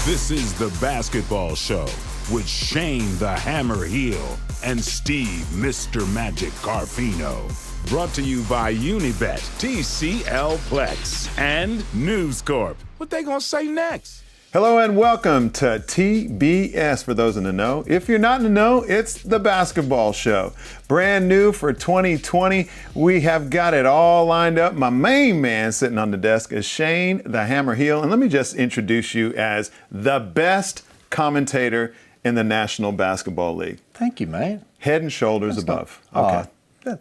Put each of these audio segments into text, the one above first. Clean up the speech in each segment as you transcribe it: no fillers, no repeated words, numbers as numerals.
This is The Basketball Show with Shane the Hammer Heel and Steve Mr. Magic Carfino. Brought to you by Unibet, TCL Plex, and News Corp. What they gonna say next? Hello and welcome to TBS for those in the know. If you're not in the know, it's The Basketball Show. Brand new for 2020. We have got it all lined up. My main man sitting on the desk is Shane the Hammer Heel. And let me just introduce you as the best commentator in the National Basketball League. Thank you, mate. Head and shoulders above. Okay.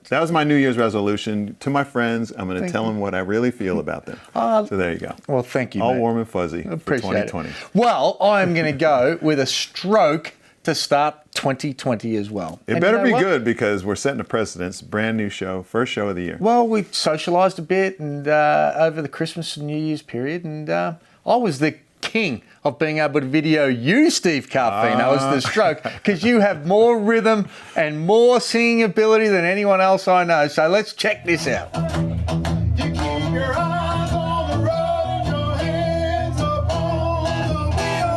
That was my New Year's resolution. To my friends, I'm going to tell them what I really feel about them. So there you go. Well, thank you, all mate. warm and fuzzy for 2020. It. Well, I'm going to go with a stroke to start 2020 as well. It better be good because we're setting a precedence. Brand new show, first show of the year. Well, we socialised a bit and over the Christmas and New Year's period, and I was the king of being able to video you, Steve Carfino, as the stroke, because you have more rhythm and more singing ability than anyone else I know. So let's check this out. You keep your eyes on the road and your hands up on the wheel.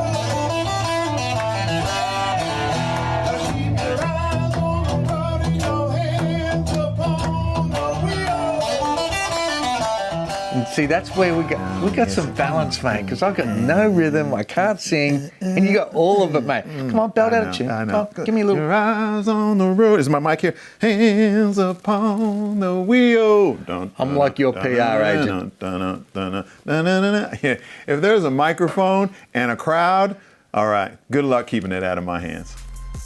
Keep your eyes on the road and your hands up on the wheel. And see, that's where we got some balance, mate, because I've got no rhythm, I can't sing, and you got all of it, mate. Come on, belt out a tune. I know. Come on, give me a little. Your eyes on the road. Is my mic here? Hands upon the wheel. I'm like your PR agent. Yeah. If there's a microphone and a crowd, all right, good luck keeping it out of my hands.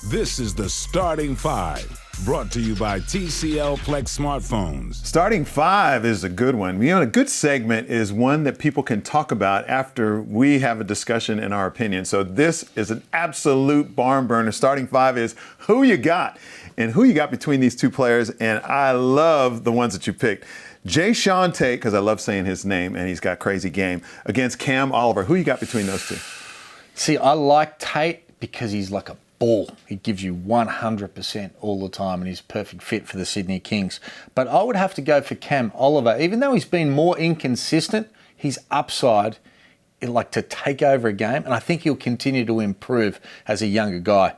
This is the Starting Five, brought to you by TCL Plex smartphones. Starting five is a good one. You know, a good segment is one that people can talk about after we have a discussion in our opinion. So this is an absolute barn burner. Starting five is who you got and who you got between these two players. And I love the ones that you picked. Jae'Sean Tate, because I love saying his name and he's got crazy game, against Cam Oliver. Who you got between those two? See, I like Tate because he's like a ball. He gives you 100% all the time and he's a perfect fit for the Sydney Kings. But I would have to go for Cam Oliver. Even though he's been more inconsistent, his upside, like to take over a game, and I think he'll continue to improve as a younger guy.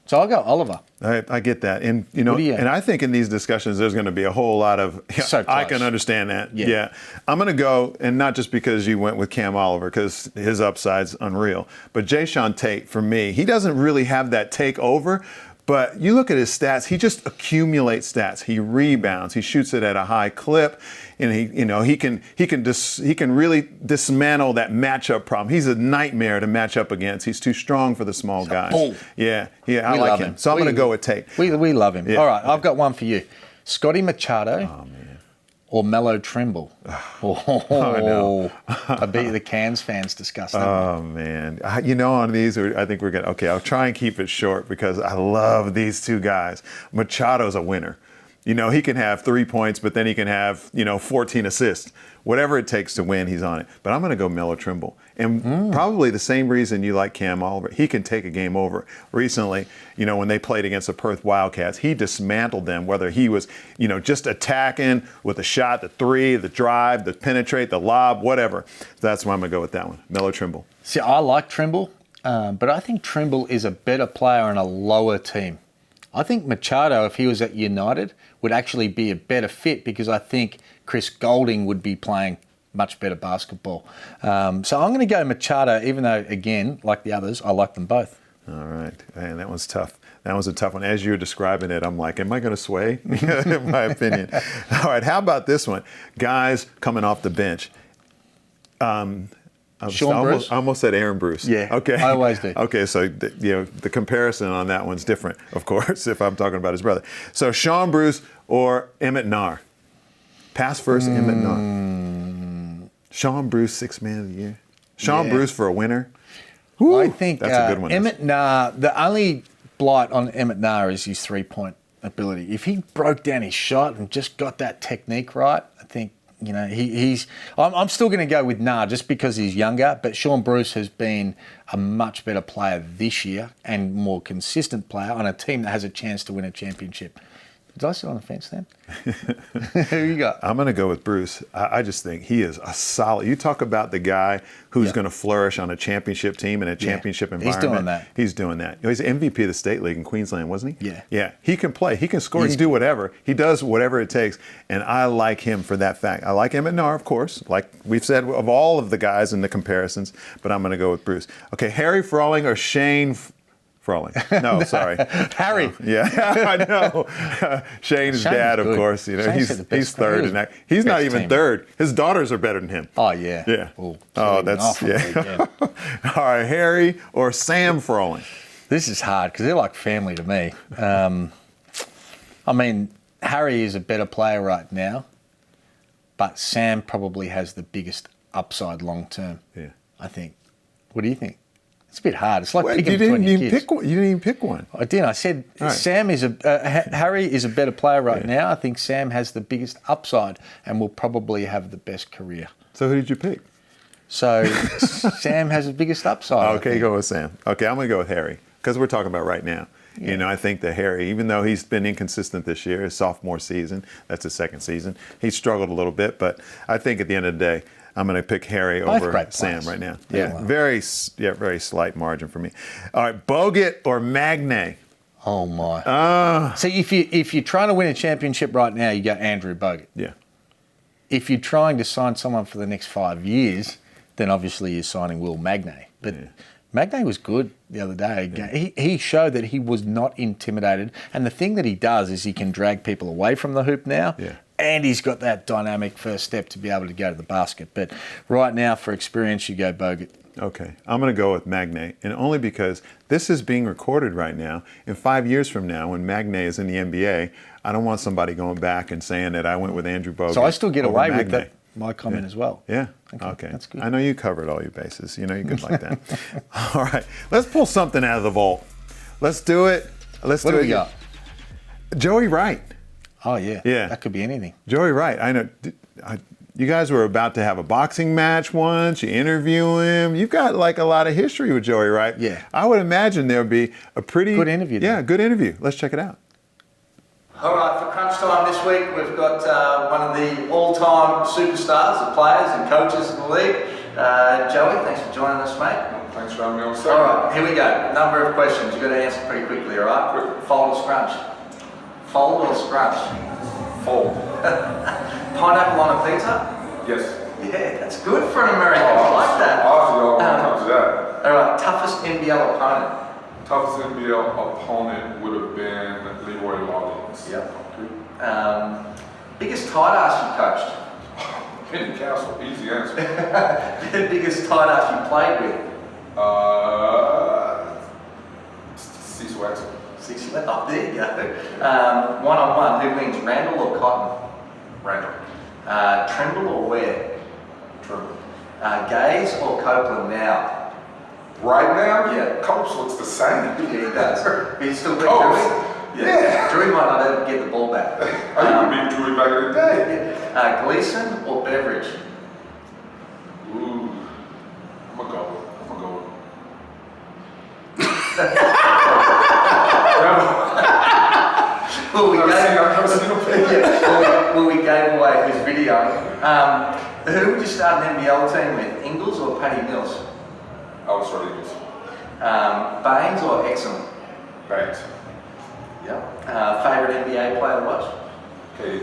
So I'll go Oliver. I get that. And, you know, and I think in these discussions, there's going to be a whole lot of, I can understand that. Yeah. I'm going to go, and not just because you went with Cam Oliver, because his upside's unreal, but Jae'Sean Tate, for me, he doesn't really have that takeover. But you look at his stats, he just accumulates stats. He rebounds, he shoots it at a high clip, and he can really dismantle that matchup problem. He's a nightmare to match up against. He's too strong for the small guys. Yeah, I like him. So I'm going to go with Tate. We love him. Yeah. All right, I've got one for you. Scotty Machado or Melo Trimble? I know. I bet the Cans fans discuss that. Oh, man. You know, on these, I think we're going to, I'll try and keep it short because I love these two guys. Machado's a winner. You know, he can have 3 points, but then he can have, 14 assists. Whatever it takes to win, he's on it. But I'm going to go Melo Trimble. And probably the same reason you like Cam Oliver. He can take a game over. Recently, when they played against the Perth Wildcats, he dismantled them, whether he was, just attacking with the shot, the three, the drive, the penetrate, the lob, whatever. That's why I'm going to go with that one. Melo Trimble. See, I like Trimble, but I think Trimble is a better player on a lower team. I think Machado, if he was at United, would actually be a better fit because I think Chris Golding would be playing much better basketball. So I'm going to go Machado, even though, again, like the others, I like them both. All right. Man, that was tough. That was a tough one. As you were describing it, I'm like, am I going to sway? In my opinion. All right. How about this one? Guys coming off the bench. I almost said Aaron Bruce. Yeah, okay. I always do. Okay, so the comparison on that one's different, of course, if I'm talking about his brother. So Sean Bruce or Emmett Naar? Pass first, Emmett Naar. Sean Bruce, Sixth Man of the Year. Sean Bruce for a winner. Woo, I think that's a good one. Emmett Naar, the only blight on Emmett Naar is his three-point ability. If he broke down his shot and just got that technique right, I think, I'm still going to go with Nah just because he's younger, but Sean Bruce has been a much better player this year and more consistent player on a team that has a chance to win a championship. Did I sit on the fence then? Who you got? I'm going to go with Bruce. I just think he is a solid. You talk about the guy who's going to flourish on a championship team in a championship environment. He's doing that. He's doing that. He's MVP of the state league in Queensland, wasn't he? Yeah. Yeah. He can play. He can score. He can do whatever. He does whatever it takes. And I like him for that fact. I like him at NAR, of course, like we've said of all of the guys in the comparisons, but I'm going to go with Bruce. Okay, Harry Frawling or Shane Frawling? No, sorry. Harry. No. Yeah, I know. Shane's dad, of course. You know, he's third in that. He's not even third. His daughters are better than him. Oh yeah. Yeah. Ooh, that's yeah. All right, Harry or Sam Frawling? This is hard because they're like family to me. I mean, Harry is a better player right now, but Sam probably has the biggest upside long term. Yeah. I think. What do you think? It's a bit hard. It's like picking you didn't between even kids. pick one. You didn't even pick one. I didn't. I said Sam is Harry is a better player right now. I think Sam has the biggest upside and will probably have the best career. So who did you pick? So Sam has the biggest upside. Okay, go with Sam. Okay, I'm going to go with Harry because we're talking about right now. Yeah. You know, I think that Harry, even though he's been inconsistent this year, his sophomore season, that's his second season, he struggled a little bit. But I think at the end of the day, I'm going to pick Harry over Sam right now. Yeah, very slight margin for me. All right, Bogut or Magnay? Oh my! See, if you're trying to win a championship right now, you go Andrew Bogut. Yeah. If you're trying to sign someone for the next 5 years, then obviously you're signing Will Magnay. But Magnay was good the other day. Yeah. He showed that he was not intimidated, and the thing that he does is he can drag people away from the hoop now. Yeah. And he's got that dynamic first step to be able to go to the basket. But right now, for experience, you go Bogut. Okay. I'm going to go with Magnay, and only because this is being recorded right now. In 5 years from now, when Magnay is in the NBA, I don't want somebody going back and saying that I went with Andrew Bogut. So I still get away with that, my comment as well. Yeah. Okay. That's good. I know you covered all your bases. You know you're good like that. All right. Let's pull something out of the vault. Let's do it. What do we got? Joey Wright. Oh, yeah. Yeah. That could be anything. Joey Wright. I know. You guys were about to have a boxing match once. You interview him. You've got like a lot of history with Joey Wright. Yeah. I would imagine there would be a pretty good interview. Yeah, good interview. Let's check it out. All right, for crunch time this week, we've got one of the all-time superstars, the players and coaches in the league. Joey, thanks for joining us, mate. Thanks for having me on the show. All right, here we go. Number of questions. You've got to answer pretty quickly, all right? Fold or scrunch? Fold or scrunch? Fold. Pineapple on a pizza? Yes. Yeah, that's good for an American. I like that. When it comes to that. All right, toughest NBL opponent? Toughest NBL opponent would have been Leroy Loggins. Yep. Biggest tight ass you coached? Kenny Castle, easy answer. Biggest tight ass you played with? Cecil Axel. Oh, there you go. One-on-one, who wins, Randall or Cotton? Randall. Trimble or Ware? Trimble. Gaze or Copeland now? Right now? Yeah. Copes looks the same. Yeah, he does. But he's still beat Copes? Drewy? Yeah. Drewy might not ever get the ball back. I used to beat Drewy back in the day. Gleason or Beveridge? Ooh. I'm gonna go. Well, we gave away his video. Who would you start an NBL team with, Ingles or Paddy Mills? I was starting this. Baines or Exum? Baines. Yep. Favourite NBA player to watch? Okay.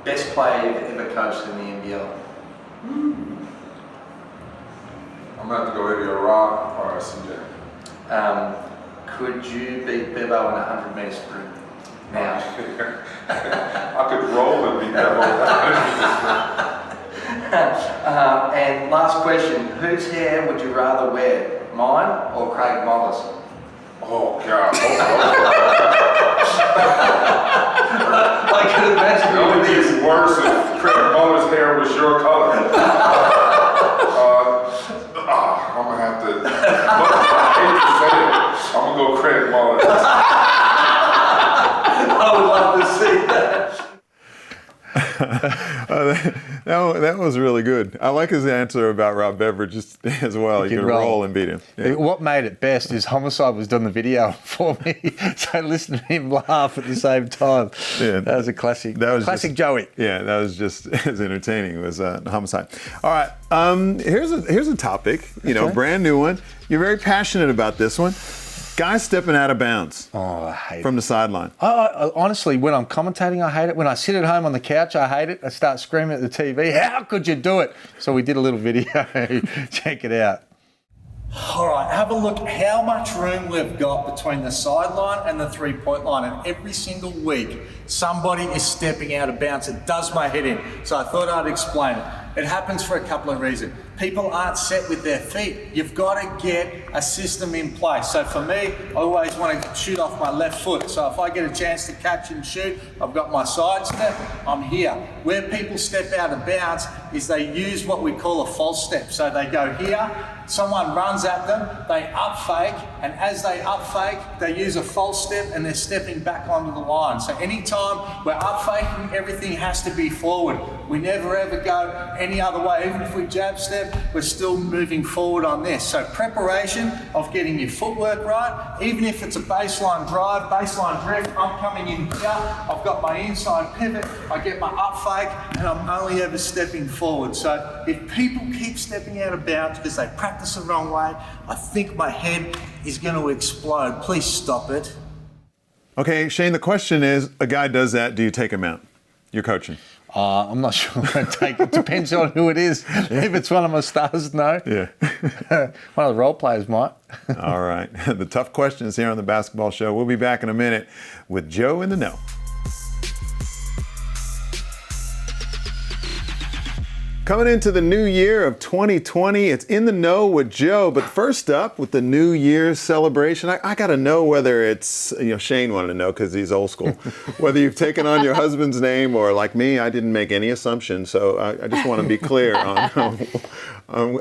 Best player you've ever coached in the NBL? I'm gonna have to go Eddie O'Rourke or CJ. Could you beat Bevo in a 100-metre sprint now? I could roll and beat Bevo. And last question, whose hair would you rather wear, mine or Craig Mollis? Oh God. I could imagine The only thing is worse if Craig Muller's hair was your color. I'm gonna have to. I hate to say it. I'm gonna go Craig Muller. I would love to see that. That was really good. I like his answer about Rob Beveridge as well. You can roll and beat him. Yeah. What made it best is Homicide was doing the video for me, so listening to him laugh at the same time. Yeah, that was a classic. That was classic Joey. Yeah, that was just as entertaining as Homicide. All right, here's a topic. Brand new one. You're very passionate about this one. Guys stepping out of bounds. Oh, I hate from the sideline. Honestly, when I'm commentating, I hate it. When I sit at home on the couch, I hate it. I start screaming at the TV, how could you do it? So we did a little video. Check it out. All right, have a look how much room we've got between the sideline and the three-point line. And every single week, somebody is stepping out of bounds. It does my head in. So I thought I'd explain it. It happens for a couple of reasons. People aren't set with their feet. You've got to get a system in place. So for me, I always want to shoot off my left foot. So if I get a chance to catch and shoot, I've got my side step, I'm here. Where people step out of bounds is they use what we call a false step. So they go here, someone runs at them, they up fake, and as they up fake, they use a false step and they're stepping back onto the line. So anytime we're up faking, everything has to be forward. We never ever go any other way. Even if we jab step, we're still moving forward on this. So preparation of getting your footwork right, even if it's a baseline drive, baseline drift, I'm coming in here, I've got my inside pivot, I get my up fake, and I'm only ever stepping forward. So if people keep stepping out of bounds because they practice the wrong way, I think my head is going to explode. Please stop it. Okay, Shane, the question is, a guy does that, do you take him out? You're coaching. I'm not sure I'm going to take it. Depends on who it is. If it's one of my stars, no. Yeah. One of the role players might. All right. The tough questions here on the Basketball Show. We'll be back in a minute with Joe in the Know. Coming into the new year of 2020, it's In the Know with Joe. But first up, with the New Year's celebration, I got to know whether it's, Shane wanted to know because he's old school, whether you've taken on your husband's name or like me, I didn't make any assumptions. So I just want to be clear on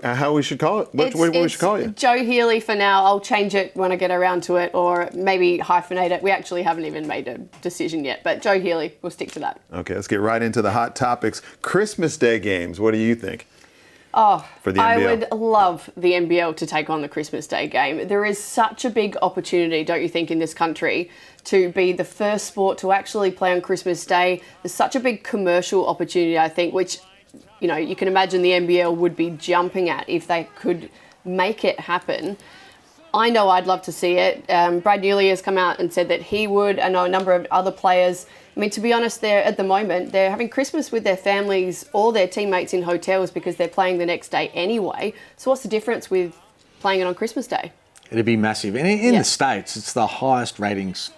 how we should call it. What we should call you? Jo Healy for now. I'll change it when I get around to it, or maybe hyphenate it. We actually haven't even made a decision yet, but Jo Healy, we'll stick to that. Okay, let's get right into the hot topics. Christmas Day games. What do you think? For the NBL? I would love the NBL to take on the Christmas Day game. There is such a big opportunity, don't you think, in this country to be the first sport to actually play on Christmas Day. There's such a big commercial opportunity, I think, which, you can imagine the NBL would be jumping at if they could make it happen. I know I'd love to see it. Brad Newley has come out and said that he would. I know a number of other players. I mean, to be honest, at the moment, they're having Christmas with their families or their teammates in hotels because they're playing the next day anyway. So what's the difference with playing it on Christmas Day? It'd be massive. And in the States, it's the highest ratings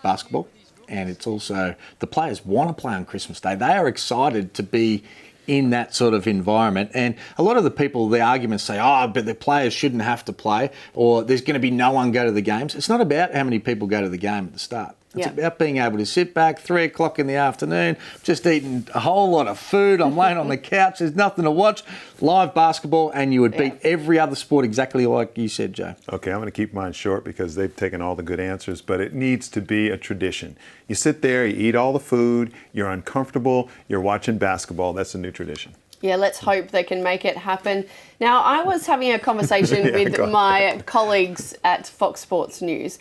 basketball. And it's also, the players want to play on Christmas Day. They are excited to be in that sort of environment. And a lot of the people, the arguments say, but the players shouldn't have to play, or there's going to be no one go to the games. It's not about how many people go to the game at the start. It's about being able to sit back 3 o'clock in the afternoon, just eating a whole lot of food. I'm laying on the couch. There's nothing to watch. Live basketball, and you would beat every other sport exactly like you said, Joe. Okay, I'm going to keep mine short because they've taken all the good answers, but it needs to be a tradition. You sit there, you eat all the food, you're uncomfortable, you're watching basketball. That's a new tradition. Yeah, let's hope they can make it happen. Now, I was having a conversation with my colleagues at Fox Sports News.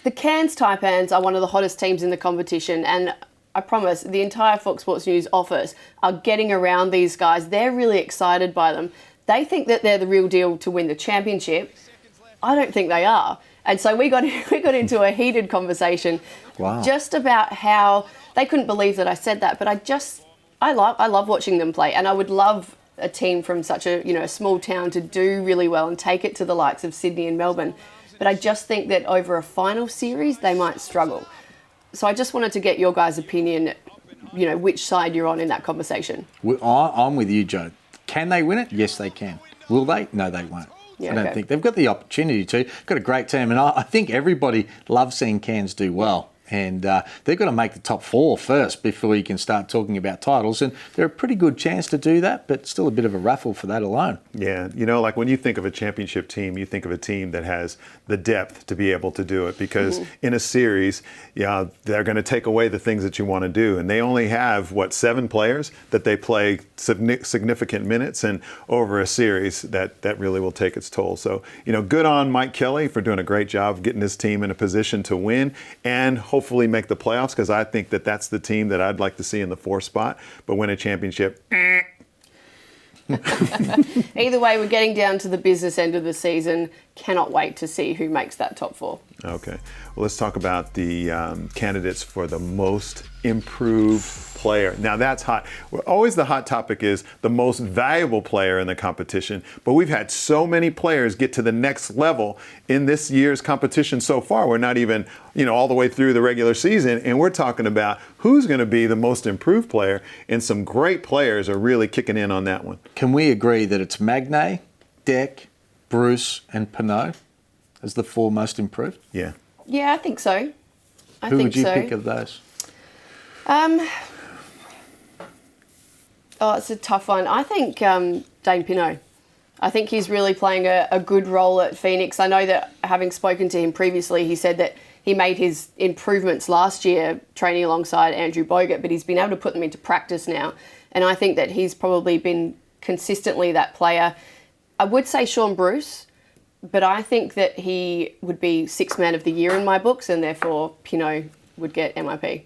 The Cairns Taipans are one of the hottest teams in the competition, and I promise the entire Fox Sports News office are getting around these guys. They're really excited by them. They think that they're the real deal to win the championship. I don't think they are. And so we got into a heated conversation just about how they couldn't believe that I said that, but I love watching them play, and I would love a team from such a small town to do really well and take it to the likes of Sydney and Melbourne. But I just think that over a final series, they might struggle. So I just wanted to get your guys' opinion, which side you're on in that conversation. I'm with you, Joe. Can they win it? Yes, they can. Will they? No, they won't. I don't think. They've got the opportunity to. Got a great team, and I think everybody loves seeing Cairns do well. And they've got to make the top 4 first before you can start talking about titles. And they're a pretty good chance to do that, but still a bit of a raffle for that alone. Yeah, like when you think of a championship team, you think of a team that has the depth to be able to do it, because in a series, they're going to take away the things that you want to do. And they only have, 7 players that they play significant minutes, and over a series that really will take its toll. So, good on Mike Kelly for doing a great job of getting his team in a position to win and hopefully make the playoffs, because I think that that's the team that I'd like to see in the 4th spot, but win a championship. Either way, we're getting down to the business end of the season. Cannot wait to see who makes that top 4. Okay. Well, let's talk about the candidates for the most improved player. Now, that's hot. Always the hot topic is the most valuable player in the competition, but we've had so many players get to the next level in this year's competition so far. We're not even, all the way through the regular season, and we're talking about who's going to be the most improved player, and some great players are really kicking in on that one. Can we agree that it's Magnay, Deck, Bruce, and Pinot as the 4 most improved? Yeah, I think so. Who would you pick of those? It's a tough one. I think Dane Pinot. I think he's really playing a good role at Phoenix. I know that, having spoken to him previously, he said that he made his improvements last year training alongside Andrew Bogut, but he's been able to put them into practice now. And I think that he's probably been consistently that player. I would say Sean Bruce, but I think that he would be 6th man of the year in my books, and therefore Pinot would get MIP.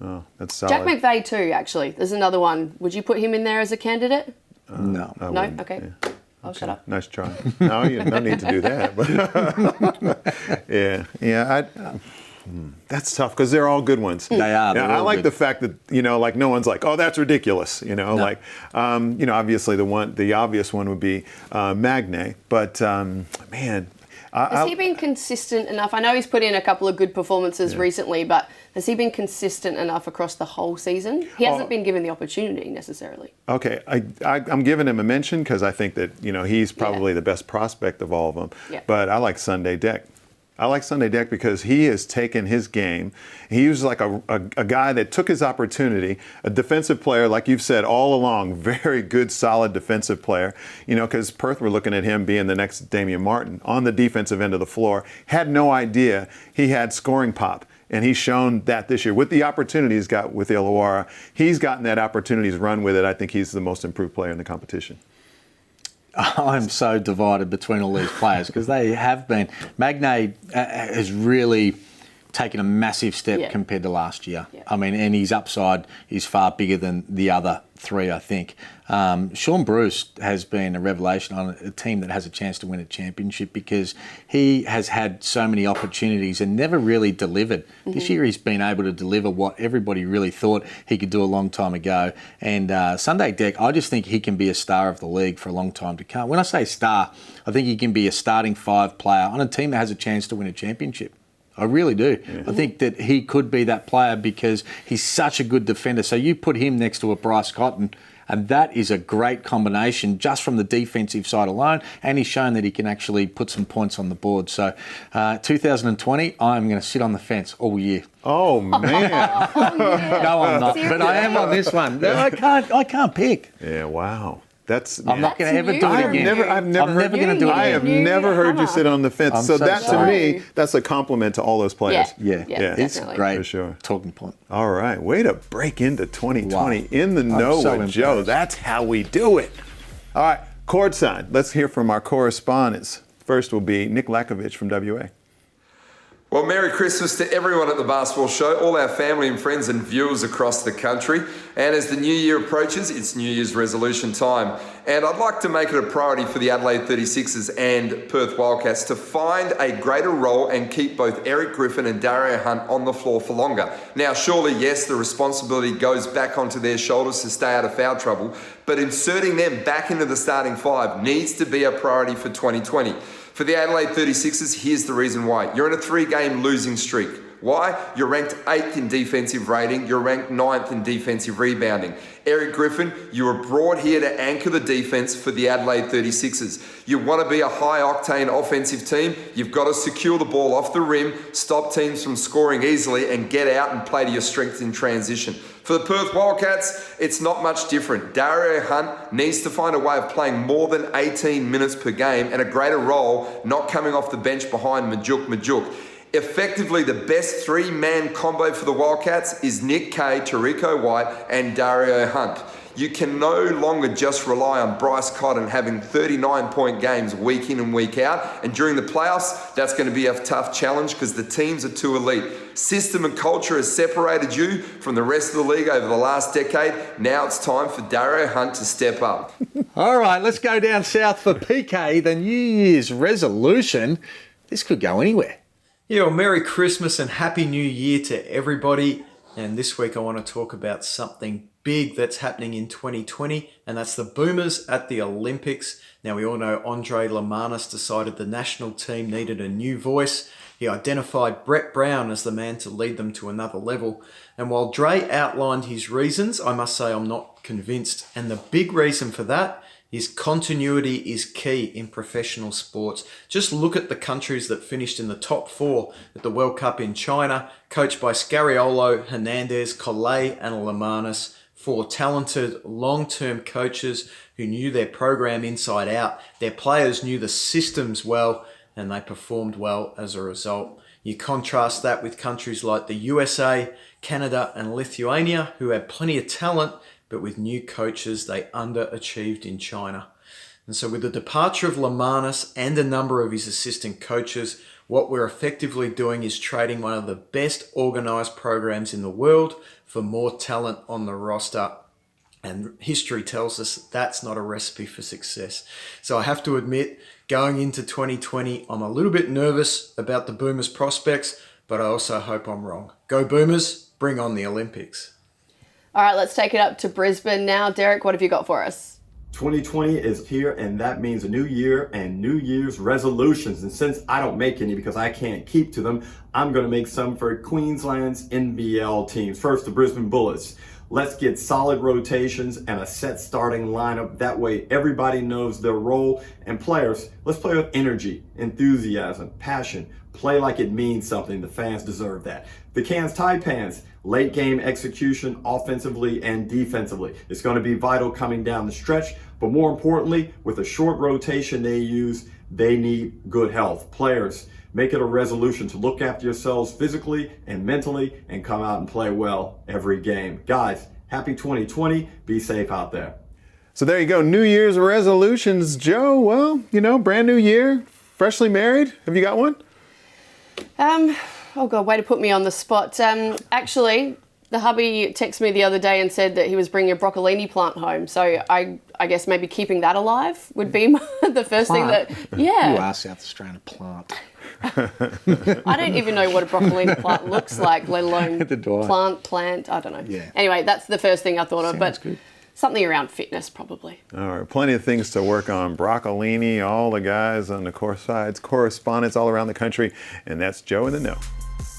Oh, that's solid. Jack McVeigh too, actually. There's another one. Would you put him in there as a candidate? No. No? Okay. Yeah. I'll shut up. Nice try. No, you no need to do that. But that's tough, because they're all good ones. They are. I like the fact that no one's like, oh, that's ridiculous. No. Obviously the obvious one would be Magnay, but man. Has he been consistent enough? I know he's put in a couple of good performances recently, but has he been consistent enough across the whole season? He hasn't been given the opportunity necessarily. Okay, I'm giving him a mention because I think that he's probably the best prospect of all of them. Yeah. But I like Sunday Deck. I like Sunday Deck because he has taken his game. He was like a guy that took his opportunity, a defensive player, like you've said all along, very good, solid defensive player. Because Perth were looking at him being the next Damian Martin on the defensive end of the floor. Had no idea he had scoring pop. And he's shown that this year with the opportunity he's got with Illawarra. He's gotten that opportunity to run with it. I think he's the most improved player in the competition. I'm so divided between all these players because they have been. Magnay has really taken a massive step compared to last year. Yeah. I mean, and his upside is far bigger than the other 3, I think. Sean Bruce has been a revelation on a team that has a chance to win a championship because he has had so many opportunities and never really delivered. Mm-hmm. This year he's been able to deliver what everybody really thought he could do a long time ago. And Sunday Deck, I just think he can be a star of the league for a long time to come. When I say star, I think he can be a starting 5 player on a team that has a chance to win a championship. I really do. Yeah. I think that he could be that player because he's such a good defender. So you put him next to a Bryce Cotton, and that is a great combination just from the defensive side alone. And he's shown that he can actually put some points on the board. So 2020, I'm going to sit on the fence all year. Oh, man. No, I'm not. But I am on this one. I can't pick. Yeah, wow. I'm not going to ever do it again. I'm never going to do it. I have never heard you sit on the fence. So that, to me, that's a compliment to all those players. Yeah. It's great. For sure. Talking point. All right. Way to break into 2020 in the know with Joe. That's how we do it. All right. Courtside. Let's hear from our correspondents. First will be Nick Lakovich from WA. Well, Merry Christmas to everyone at the Basketball Show, all our family and friends and viewers across the country. And as the new year approaches, it's New Year's resolution time. And I'd like to make it a priority for the Adelaide 36ers and Perth Wildcats to find a greater role and keep both Eric Griffin and Dario Hunt on the floor for longer. Now, surely, yes, the responsibility goes back onto their shoulders to stay out of foul trouble, but inserting them back into the starting 5 needs to be a priority for 2020. For the Adelaide 36ers, here's the reason why. You're in a 3-game losing streak. Why? You're ranked 8th in defensive rating. You're ranked 9th in defensive rebounding. Eric Griffin, you were brought here to anchor the defense for the Adelaide 36ers. You want to be a high-octane offensive team, you've got to secure the ball off the rim, stop teams from scoring easily, and get out and play to your strengths in transition. For the Perth Wildcats, it's not much different. Dario Hunt needs to find a way of playing more than 18 minutes per game and a greater role, not coming off the bench behind Majuk. Effectively, the best three-man combo for the Wildcats is Nick Kay, Tariko White, and Dario Hunt. You can no longer just rely on Bryce Cotton having 39-point games week in and week out. And during the playoffs, that's going to be a tough challenge because the teams are too elite. System and culture has separated you from the rest of the league over the last decade. Now it's time for Dario Hunt to step up. All right, let's go down south for PK, the New Year's resolution. This could go anywhere. Yeah, well, Merry Christmas and Happy New Year to everybody. And this week I want to talk about something big that's happening in 2020, and that's the Boomers at the Olympics. Now, we all know Andre Lamanis decided the national team needed a new voice. He identified Brett Brown as the man to lead them to another level. And while Dre outlined his reasons, I must say I'm not convinced. And the big reason for that is continuity is key in professional sports. Just look at the countries that finished in the top 4 at the World Cup in China, coached by Scariolo, Hernandez, Collet, and Lamanis. 4 talented, long-term coaches who knew their program inside out. Their players knew the systems well, and they performed well as a result. You contrast that with countries like the USA, Canada, and Lithuania, who had plenty of talent, but with new coaches, they underachieved in China. And so with the departure of Lamanis and a number of his assistant coaches, what we're effectively doing is trading one of the best organised programs in the world for more talent on the roster. And history tells us that's not a recipe for success. So I have to admit, going into 2020, I'm a little bit nervous about the Boomers' prospects, but I also hope I'm wrong. Go Boomers, bring on the Olympics. All right, let's take it up to Brisbane now. Derek, what have you got for us? 2020 is here, and that means a new year and New Year's resolutions. And since I don't make any because I can't keep to them, I'm going to make some for Queensland's NBL teams. First, the Brisbane Bullets. Let's get solid rotations and a set starting lineup. That way everybody knows their role. And players, let's play with energy, enthusiasm, passion. Play like it means something. The fans deserve that. The Cairns Taipans, late game execution offensively and defensively. It's going to be vital coming down the stretch, but more importantly, with a short rotation they use, they need good health. Players, make it a resolution to look after yourselves physically and mentally and come out and play well every game. Guys, happy 2020. Be safe out there. So there you go. New Year's resolutions, Joe. Well, brand new year, freshly married. Have you got one? Oh God, way to put me on the spot. Actually, the hubby texted me the other day and said that he was bringing a broccolini plant home. So I guess maybe keeping that alive would be the first thing that, yeah. You are South Australian plant. I don't even know what a broccolini plant looks like, let alone plant, I don't know. Yeah. Anyway, that's the first thing I thought of, but good. Something around fitness probably. All right, plenty of things to work on. Broccolini, all the guys on the course sides, correspondents all around the country, and that's Joe in the Know.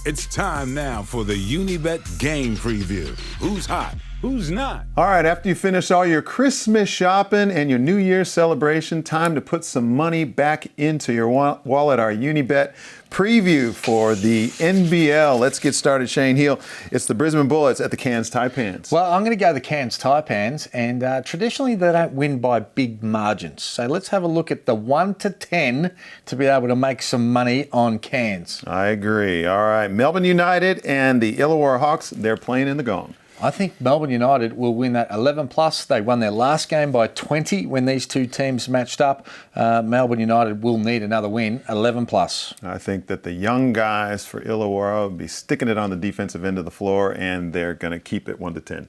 It's time now for the Unibet game preview. Who's hot? Who's not? All right, after you finish all your Christmas shopping and your New Year's celebration, time to put some money back into your wallet. Our Unibet preview for the NBL. Let's get started, Shane Heal. It's the Brisbane Bullets at the Cairns Taipans. Well, I'm going to go the Cairns Taipans, and traditionally they don't win by big margins. So let's have a look at the 1 to 10 to be able to make some money on Cairns. I agree. All right, Melbourne United and the Illawarra Hawks, they're playing in the gong. I think Melbourne United will win that 11+. They won their last game by 20 when these two teams matched up. Melbourne United will need another win, 11+. I think that the young guys for Illawarra will be sticking it on the defensive end of the floor, and they're going to keep it 1 to 10.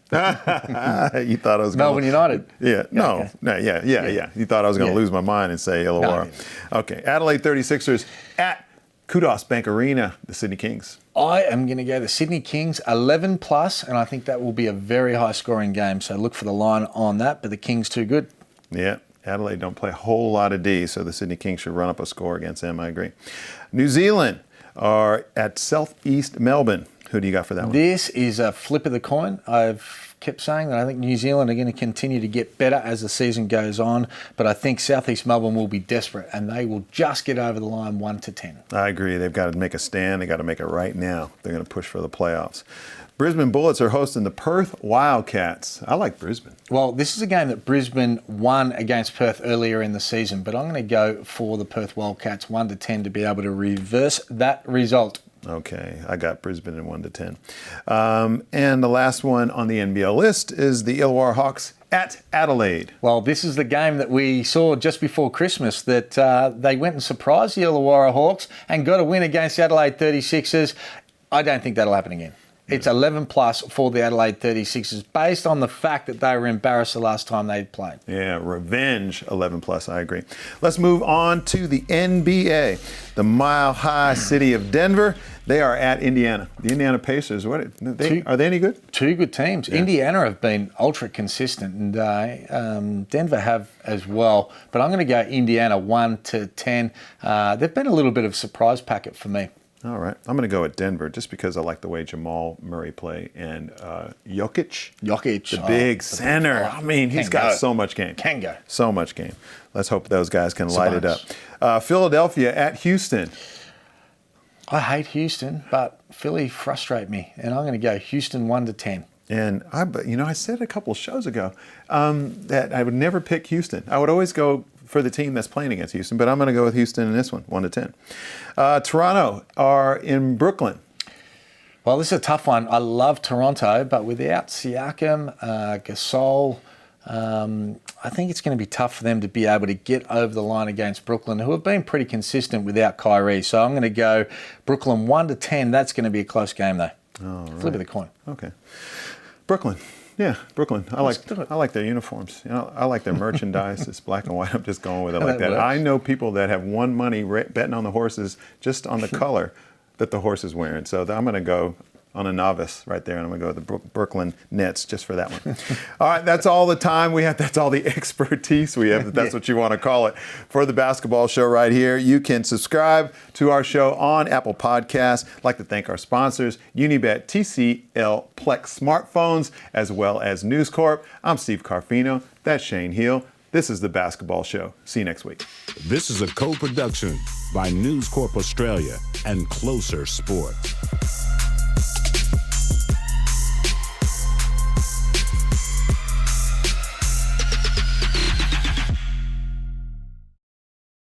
You thought I was Melbourne United? Yeah, no, yeah. You thought I was going to lose my mind and say Illawarra. No. Okay, Adelaide 36ers at Kudos Bank Arena, the Sydney Kings. I am going to go the Sydney Kings 11+, and I think that will be a very high-scoring game. So look for the line on that, but the Kings too good. Yeah, Adelaide don't play a whole lot of D, so the Sydney Kings should run up a score against them. I agree. New Zealand are at Southeast Melbourne. Who do you got for that one? This is a flip of the coin. I've kept saying that I think New Zealand are going to continue to get better as the season goes on, but I think Southeast Melbourne will be desperate and they will just get over the line 1-10. I agree. They've got to make a stand. They've got to make it right now. They're going to push for the playoffs. Brisbane Bullets are hosting the Perth Wildcats. I like Brisbane. Well, this is a game that Brisbane won against Perth earlier in the season, but I'm going to go for the Perth Wildcats 1-10 to be able to reverse that result. Okay, I got Brisbane in 1-10. And the last one on the NBL list is the Illawarra Hawks at Adelaide. Well, this is the game that we saw just before Christmas that they went and surprised the Illawarra Hawks and got a win against the Adelaide 36ers. I don't think that'll happen again. It's 11 plus for the Adelaide 36ers based on the fact that they were embarrassed the last time they played. Yeah, revenge 11 plus, I agree. Let's move on to the NBA. The Mile High City of Denver. They are at Indiana. The Indiana Pacers, are they any good? Two good teams. Yeah. Indiana have been ultra consistent and Denver have as well. But I'm going to go Indiana 1-10. They've been a little bit of a surprise packet for me. All right. I'm going to go at Denver just because I like the way Jamal Murray play. And Jokic, the big center. I mean, he's got so much game. Can go. So much game. Let's hope those guys can light it up. Philadelphia at Houston. I hate Houston, but Philly frustrate me. And I'm going to go Houston 1-10. And I said a couple of shows ago that I would never pick Houston. I would always go for the team that's playing against Houston, but I'm going to go with Houston in this one, 1-10. Toronto are in Brooklyn. Well, this is a tough one. I love Toronto, but without Siakam, Gasol, I think it's going to be tough for them to be able to get over the line against Brooklyn, who have been pretty consistent without Kyrie. So I'm going to go Brooklyn 1-10. That's going to be a close game, though. All right. Flip of the coin. Okay. Brooklyn. Yeah, Brooklyn. I like their uniforms. I like their merchandise. It's black and white. I'm just going with it like that. I know people that have won money betting on the horses just on the color that the horse is wearing. So I'm going to go on a novice right there, and I'm going to go with the Brooklyn Nets just for that one. All right, that's all the time we have. That's all the expertise we have. That's what you want to call it for the basketball show right here. You can subscribe to our show on Apple Podcasts. I'd like to thank our sponsors, Unibet, TCL, Plex smartphones, as well as News Corp. I'm Steve Carfino. That's Shane Heal. This is the basketball show. See you next week. This is a co-production by News Corp Australia and Closer Sports.